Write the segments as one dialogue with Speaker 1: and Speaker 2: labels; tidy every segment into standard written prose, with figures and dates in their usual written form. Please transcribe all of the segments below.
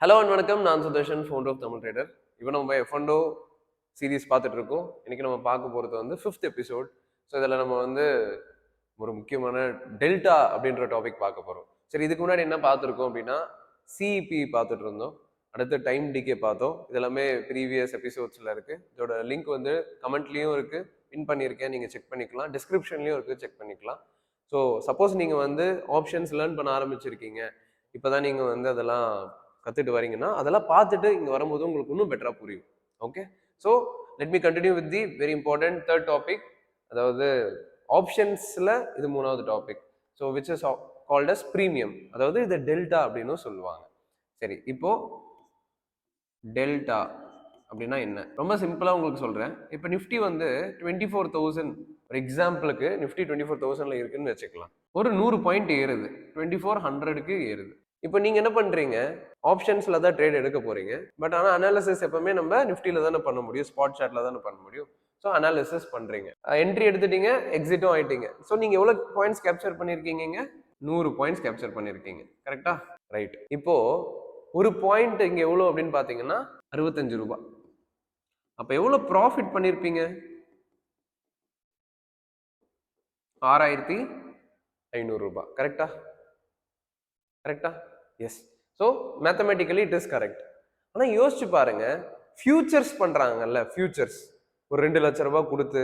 Speaker 1: Hello and வணக்கம். நான் Sudarshan, founder of Tamil trader. இப்போ நம்ம எஃப்என்டோ சீரீஸ் பார்த்துட்டு இருக்கோம். இன்னைக்கு நம்ம பார்க்க போகிறது வந்து 5th எபிசோட். ஸோ இதில் நம்ம வந்து ஒரு முக்கியமான டெல்டா அப்படின்ற டாபிக் பார்க்க போகிறோம். சரி, இதுக்கு முன்னாடி என்ன பார்த்துருக்கோம் அப்படின்னா சிஇபி பார்த்துட்டு இருந்தோம். அடுத்து டைம் டிகே பார்த்தோம். இதெல்லாமே ப்ரீவியஸ் எபிசோட்ஸில் இருக்குது. இதோட லிங்க் வந்து கமெண்ட்லேயும் இருக்குது, பின் பண்ணியிருக்கேன், நீங்கள் செக் பண்ணிக்கலாம். டிஸ்கிரிப்ஷன்லேயும் இருக்குது, செக் பண்ணிக்கலாம். ஸோ சப்போஸ் நீங்கள் வந்து ஆப்ஷன்ஸ் லேர்ன் பண்ண ஆரம்பிச்சிருக்கீங்க, இப்போ தான் நீங்கள் வந்து அதெல்லாம் கற்றுட்டு வரீங்கன்னா அதெல்லாம் பார்த்துட்டு இங்கே வரும்போது உங்களுக்கு இன்னும் பெட்டராக புரியும். Okay, so let me continue with the very important third topic. அதாவது ஆப்ஷன்ஸில் இது மூணாவது topic. So which is called as premium. அதாவது இது டெல்டா அப்படின்னு சொல்லுவாங்க. சரி, இப்போ டெல்டா அப்படின்னா என்ன? ரொம்ப சிம்பிளாக உங்களுக்கு சொல்கிறேன். இப்போ நிஃப்டி வந்து 24,000, ஒரு எக்ஸாம்பிளுக்கு நிஃப்டி 24,000ல இருக்குன்னு வச்சுக்கலாம். ஒரு 100 பாயிண்ட் ஏறுது, 2400க்கு ஏறுது. இப்போ நீங்கள் என்ன பண்ணுறீங்க? ஆப்ஷன்ஸில் தான் ட்ரேட் எடுக்க போகிறீங்க. பட் ஆனால் அனாலிசிஸ் எப்பவுமே நம்ம நிஃப்டியில் தானே பண்ண முடியும், ஸ்பாட் சார்ட்டில் தானே பண்ண முடியும். ஸோ அனாலிசிஸ் பண்ணுறீங்க, என்ட்ரி எடுத்துட்டீங்க, எக்ஸிட்டும் ஆகிட்டீங்க. ஸோ நீங்கள் எவ்வளோ பாயிண்ட்ஸ் கேப்சர் பண்ணியிருக்கீங்க? 100 பாயிண்ட்ஸ் கேப்சர் பண்ணியிருக்கீங்க. கரெக்டா? ரைட். இப்போது ஒரு பாயிண்ட் இங்கே எவ்வளோ அப்படின்னு பார்த்தீங்கன்னா 65 ரூபாய். அப்போ எவ்வளோ ப்ராஃபிட் பண்ணியிருப்பீங்க? 6,500 ரூபாய். கரெக்டா? கரெக்டா? Yes. So mathematically it is correct. ஆனால் யோசிச்சு பாருங்க, ஃபியூச்சர்ஸ் பண்ணுறாங்கல்ல, ஃபியூச்சர்ஸ் ஒரு 2 லட்ச ரூபாய் கொடுத்து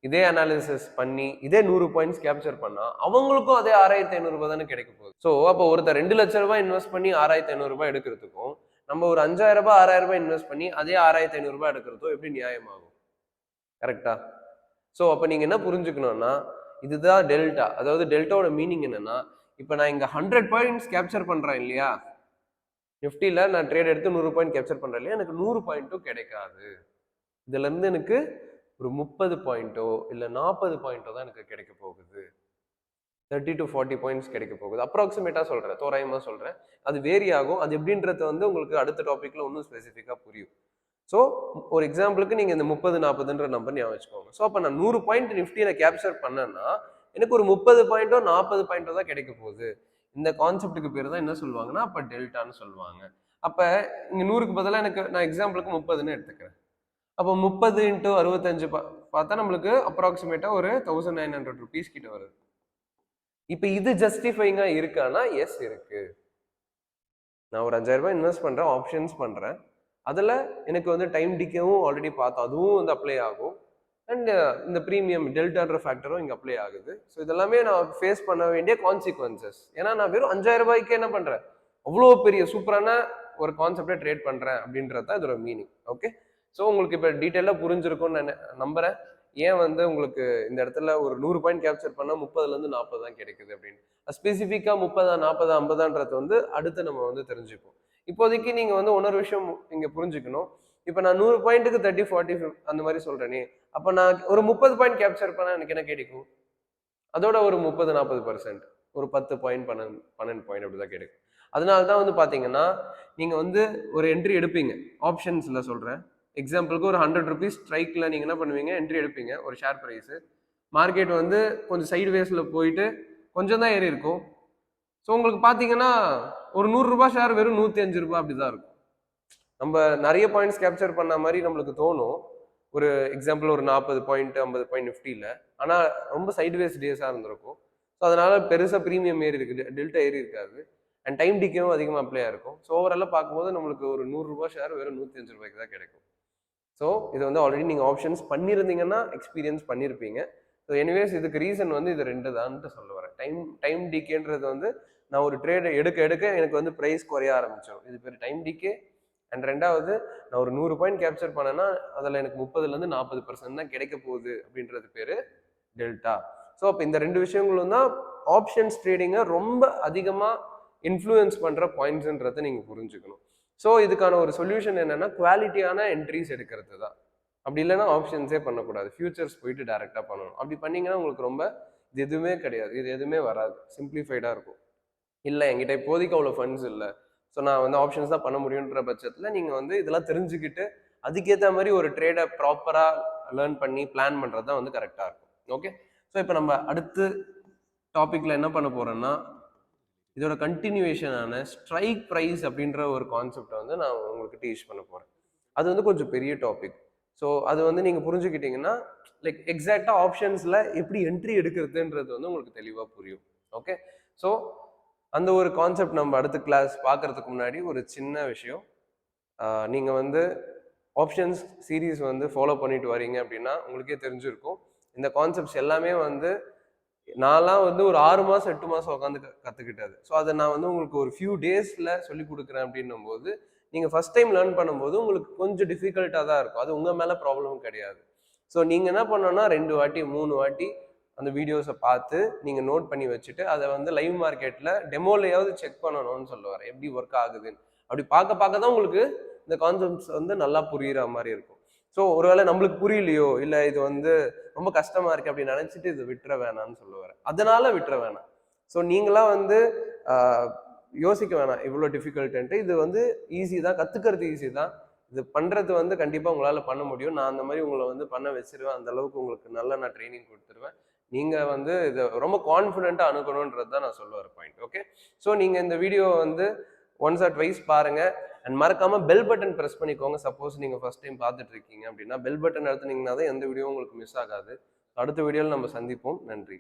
Speaker 1: இதே அனாலிசிஸ் பண்ணி இதே 100 பாயிண்ட்ஸ் கேப்சர் பண்ணா அவங்களுக்கும் அதே 6,500 ரூபாய் தானே கிடைக்க போகுது. ஸோ அப்போ ஒருத்தர் 2 லட்ச ரூபாய் இன்வெஸ்ட் பண்ணி 6,500 ரூபாய் எடுக்கிறதுக்கும் நம்ம ஒரு 5,000 ரூபாய் 6,000 ரூபாய் இன்வெஸ்ட் பண்ணி அதே 6,500 ரூபாய் எடுக்கிறதும் எப்படி நியாயமாகும்? கரெக்டா? ஸோ அப்போ நீங்க என்ன புரிஞ்சுக்கணும்னா, இதுதான் டெல்டா. அதாவது டெல்டாவோட மீனிங் என்னன்னா, இப்போ நான் இங்க 100 பாயிண்ட்ஸ் கேப்சர் பண்றேன் இல்லையா, நிஃப்டியில் நான் ட்ரேட் எடுத்து 100 பாயிண்ட் கேப்சர் பண்றேன் இல்லையா, எனக்கு 100 பாயிண்ட்டும் கிடைக்காது. இதுல இருந்து எனக்கு ஒரு 30 பாயிண்டோ இல்லை 40 பாயிண்டோ தான் எனக்கு கிடைக்க போகுது. 30 to 40 பாயிண்ட்ஸ் கிடைக்க போகுது. அப்ராக்சிமேட்டா சொல்றேன், தோராயமா சொல்றேன். அது வேரி ஆகும். அது எப்படின்றது வந்து உங்களுக்கு அடுத்த டாபிக்ல இன்னும் ஸ்பெசிஃபிக்கா புரியும். ஸோ ஒரு எக்ஸாம்பிளுக்கு நீங்க இந்த 30 40ன்ற நம்பர் ஞாபகம் வச்சுக்கோங்க. ஸோ அப்போ நான் 100 பாயிண்ட் நிஃப்டியில கேப்சர் பண்ணேன்னா எனக்கு ஒரு 30 பாயிண்டோ 40 பாயிண்டோ தான் கிடைக்க போகுது. இந்த கான்செப்டுக்கு பேர் தான் என்ன சொல்லுவாங்கன்னா அப்போ டெல்டான்னு சொல்லுவாங்க. அப்போ இங்க 100க்கு பதிலாக எனக்கு நான் எக்ஸாம்பிளுக்கு 30ன்னு எடுத்துக்கிறேன். அப்போ 30 into 65 பார்த்தா நம்மளுக்கு அப்ராக்சிமேட்டா ஒரு 1900 ருபீஸ் கிட்ட வருது. இப்போ இது ஜஸ்டிஃபைங்கா இருக்கானா? எஸ், இருக்கு. நான் ஒரு 5,000 ரூபாய் இன்வெஸ்ட் பண்றேன், ஆப்ஷன்ஸ் பண்றேன். அதுல எனக்கு வந்து டைம் டிக்கேவும் ஆல்ரெடி பார்த்தோம், அதுவும் வந்து அப்ளை ஆகும். அண்ட் இந்த ப்ரீமியம் டெல்டான்ற ஃபேக்டரும் இங்கே அப்ளை ஆகுது. ஸோ இதெல்லாமே நான் ஃபேஸ் பண்ண வேண்டிய கான்சிக்வன்சஸ். ஏன்னா நான் வெறும் 5,000 ரூபாய்க்கு என்ன பண்றேன், அவ்வளோ பெரிய சூப்பரான ஒரு கான்செப்டை ட்ரேட் பண்றேன் அப்படின்றது தான் இதோட மீனிங். ஓகே, ஸோ உங்களுக்கு இப்போ டீட்டெயிலாக புரிஞ்சிருக்கும்னு நான் நம்புறேன். ஏன் வந்து உங்களுக்கு இந்த இடத்துல ஒரு 100 பாயிண்ட் கேப்சர் பண்ணால் 30லேருந்து 40 தான் கிடைக்குது அப்படின்னு. ஸ்பெசிஃபிக்காக 30, 40, 50ன்றது வந்து அடுத்து நம்ம வந்து தெரிஞ்சுப்போம். இப்போதைக்கு நீங்கள் வந்து இன்னொரு விஷயம் இங்கே புரிஞ்சுக்கணும். இப்போ நான் 100 பாயிண்ட்டுக்கு 30, 40 அந்த மாதிரி சொல்றேனே, அப்போ நான் ஒரு 30 பாயிண்ட் கேப்சர் பண்ணால் எனக்கு என்ன கிடைக்கும்? அதோட ஒரு 30-40%, ஒரு 10 பாயிண்ட் 12 பாயிண்ட் அப்படிதான் கிடைக்கும். அதனால தான் வந்து பார்த்தீங்கன்னா நீங்கள் வந்து ஒரு என்ட்ரி எடுப்பீங்க, ஆப்ஷன்ஸில் சொல்கிறேன். எக்ஸாம்பிளுக்கு ஒரு 100 ருபீஸ் ஸ்ட்ரைக்கில் நீங்கள் என்ன பண்ணுவீங்க, என்ட்ரி எடுப்பீங்க. ஒரு ஷேர் ப்ரைஸு மார்க்கெட் வந்து கொஞ்சம் சைடு வேஸில் போயிட்டு கொஞ்சம் தான் ஏறி இருக்கும். ஸோ உங்களுக்கு பார்த்தீங்கன்னா ஒரு 100 ரூபாய் ஷேர் வெறும் 105 ரூபாய் அப்படி தான் இருக்கும். நம்ம நிறைய பாயிண்ட்ஸ் கேப்சர் பண்ண மாதிரி நம்மளுக்கு தோணும். ஒரு எக்ஸாம்பிள் ஒரு 40 பாயிண்ட் 50 பாயிண்ட் நிஃப்டியில், ஆனால் ரொம்ப சைட்வேஸ் டேஸாக இருந்திருக்கும். ஸோ அதனால பெருசாக ப்ரீமியம் ஏறி இருக்குது, டெல்டா ஏறி இருக்காது. அண்ட் டைம் டிக்கேவும் அதிகமாக அப்ளை இருக்கும். ஸோ ஓவராலாக பார்க்கும்போது நம்மளுக்கு ஒரு 100 ரூபாய் ஷேர் வெறும் 105 ரூபாய்க்கு தான் கிடைக்கும். ஸோ இது வந்து ஆல்ரெடி நீங்கள் ஆப்ஷன்ஸ் பண்ணியிருந்தீங்கன்னா எக்ஸ்பீரியன்ஸ் பண்ணியிருப்பீங்க. ஸோ எனிவேஸ் இதுக்கு ரீசன் வந்து இது 2 தான்ட்டு சொல்ல வரேன். டைம் டிகேன்றது வந்து நான் ஒரு ட்ரேடை எடுக்க எனக்கு வந்து ப்ரைஸ் குறைய ஆரம்பிச்சிடும், இது பேர் டைம் டிகே. அண்ட் ரெண்டாவது, நான் ஒரு 100 பாயிண்ட் கேப்சர் பண்ணேன்னா அதில் எனக்கு 30லேருந்து 40% தான் கிடைக்க போகுது அப்படின்றது பேர் டெல்டா. ஸோ அப்போ இந்த 2 விஷயங்களும் தான் ஆப்ஷன்ஸ் ட்ரேடிங்கை ரொம்ப அதிகமாக இன்ஃப்ளூயன்ஸ் பண்ணுற பாயிண்ட்ஸ்ன்றதை நீங்கள் புரிஞ்சுக்கணும். ஸோ இதுக்கான ஒரு சொல்யூஷன் என்னன்னா, குவாலிட்டியான என்ட்ரிஸ் எடுக்கிறது தான். அப்படி இல்லைன்னா ஆப்ஷன்ஸே பண்ணக்கூடாது, ஃபியூச்சர்ஸ் போயிட்டு டைரெக்டாக பண்ணணும். அப்படி பண்ணீங்கன்னா உங்களுக்கு ரொம்ப இது எதுவுமே கிடையாது, இது எதுவுமே வராது, சிம்பிளிஃபைடாக இருக்கும். இல்லை என்கிட்ட இப்போதைக்கு அவ்வளோ ஃபண்ட்ஸ் இல்லை, ஸோ நான் வந்து ஆப்ஷன்ஸ் தான் பண்ண முடியுன்ற பட்சத்தில் நீங்கள் வந்து இதெல்லாம் தெரிஞ்சுக்கிட்டு அதுக்கேற்ற மாதிரி ஒரு ட்ரேடை ப்ராப்பராக லேர்ன் பண்ணி பிளான் பண்ணுறது தான் வந்து கரெக்டாக இருக்கும். ஓகே, ஸோ இப்போ நம்ம அடுத்து டாப்பிக்கில் என்ன பண்ண போகிறோன்னா, இதோட கண்டினியூவேஷனான ஸ்ட்ரைக் ப்ரைஸ் அப்படின்ற ஒரு கான்செப்டை வந்து நான் உங்களுக்கு டீச் பண்ண போகிறேன். அது வந்து கொஞ்சம் பெரிய டாபிக். ஸோ அது வந்து நீங்கள் புரிஞ்சுக்கிட்டீங்கன்னா லைக் எக்ஸாக்டாக ஆப்ஷன்ஸில் எப்படி என்ட்ரி எடுக்கிறதுன்றது வந்து உங்களுக்கு தெளிவாக புரியும். ஓகே, ஸோ அந்த ஒரு கான்செப்ட் நம்ம அடுத்த கிளாஸ் பார்க்கறதுக்கு முன்னாடி ஒரு சின்ன விஷயம். நீங்கள் வந்து ஆப்ஷன்ஸ் சீரீஸ் வந்து ஃபாலோ பண்ணிட்டு வரீங்க அப்படின்னா உங்களுக்கே தெரிஞ்சிருக்கும். இந்த கான்செப்ட்ஸ் எல்லாமே வந்து நான்லாம் வந்து ஒரு 6 மாதம் 8 மாதம் உட்காந்து கற்றுக்கிட்டது. ஸோ அதை நான் வந்து உங்களுக்கு ஒரு ஃபியூ டேஸில் சொல்லி கொடுக்குறேன் அப்படின்னும் போது நீங்கள் ஃபஸ்ட் டைம் லேர்ன் பண்ணும்போது உங்களுக்கு கொஞ்சம் டிஃபிகல்ட்டாக தான் இருக்கும். அது உங்கள் மேலே ப்ராப்ளமும் கிடையாது. ஸோ நீங்கள் என்ன பண்ணணும்னா 2 வாட்டி 3 வாட்டி அந்த வீடியோஸை பார்த்து நீங்கள் நோட் பண்ணி வச்சுட்டு அதை வந்து லைவ் மார்க்கெட்டில் டெமோலையாவது செக் பண்ணணும்னு சொல்லுவார், எப்படி ஒர்க் ஆகுதுன்னு. அப்படி பார்க்க பார்க்க தான் உங்களுக்கு இந்த கான்செப்ட்ஸ் வந்து நல்லா புரிகிற மாதிரி இருக்கும். ஸோ ஒருவேளை நம்மளுக்கு புரியலையோ இல்லை இது வந்து ரொம்ப கஷ்டமா இருக்கு அப்படின்னு நினைச்சிட்டு இது விட்டுற வேணாம்னு சொல்லுவார். அதனால விட்டுற வேணாம். ஸோ நீங்களாம் வந்து யோசிக்க வேணாம் இவ்வளோ டிஃபிகல்ட்டுன்ட்டு. இது வந்து ஈஸி தான், கற்றுக்கிறது ஈஸி தான். இது பண்ணுறது வந்து கண்டிப்பாக உங்களால் பண்ண முடியும். நான் அந்த மாதிரி உங்களை வந்து பண்ண வச்சிருவேன். அந்த அளவுக்கு உங்களுக்கு நல்லா நான் ட்ரைனிங் கொடுத்துருவேன். நீங்கள் வந்து இதை ரொம்ப கான்ஃபிடென்ட்டாக அணுகணுன்றது தான் நான் சொல்ல வர பாயிண்ட். ஓகே, ஸோ நீங்கள் இந்த வீடியோ வந்து ஒன்ஸ் ஆர் ட்வைஸ் பாருங்கள். அண்ட் மறக்காம பெல் பட்டன் ப்ரெஸ் பண்ணிக்கோங்க. சப்போஸ் நீங்கள் ஃபர்ஸ்ட் டைம் பார்த்துட்டு இருக்கீங்க அப்படின்னா பெல் பட்டன் அழுத்துனீங்கன்னா தான் எந்த வீடியோ உங்களுக்கு மிஸ் ஆகாது. அடுத்த வீடியோவில் நம்ம சந்திப்போம். நன்றி.